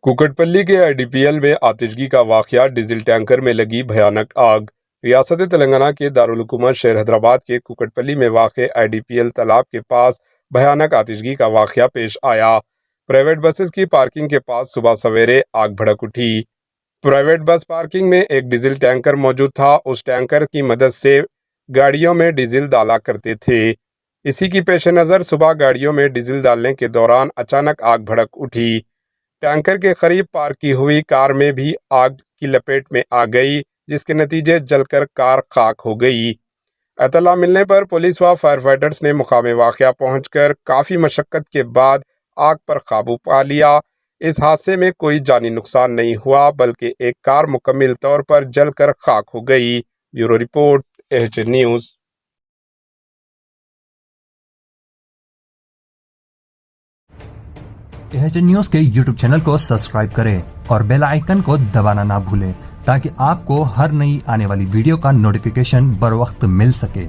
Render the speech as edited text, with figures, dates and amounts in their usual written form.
कुकटपल्ली के IDPL में आतिशगी का वाकया, डीजल टैंकर में लगी भयानक आग। रियासत तेलंगाना के दारुल हुकूमत शहर हैदराबाद के कुकटपल्ली में वाक़ IDPL तालाब के पास भयानक आतिशगी का वाकया पेश आया। प्राइवेट बसेस की पार्किंग के पास सुबह सवेरे आग भड़क उठी। प्राइवेट बस पार्किंग में एक डीजल टैंकर मौजूद था। उस टैंकर की मदद से गाड़ियों में डीजल डाला करते थे। इसी की पेश नज़र सुबह गाड़ियों में डीजल डालने के दौरान अचानक आग भड़क उठी। टैंकर के करीब पार्क की हुई कार में भी आग की लपेट में आ गई, जिसके नतीजे जलकर कार खाक हो गई। इत्तला मिलने पर पुलिस व फायर फाइटर्स ने मुकामे वाक़या पहुंचकर काफ़ी मशक्क़त के बाद आग पर काबू पा लिया। इस हादसे में कोई जानी नुकसान नहीं हुआ, बल्कि एक कार मुकम्मल तौर पर जलकर खाक हो गई। Bureau report, AHN news. AHN news के YouTube चैनल को सब्सक्राइब करें और बेल आइकन को दबाना ना भूलें, ताकि आपको हर नई आने वाली वीडियो का नोटिफिकेशन बर वक्त मिल सके।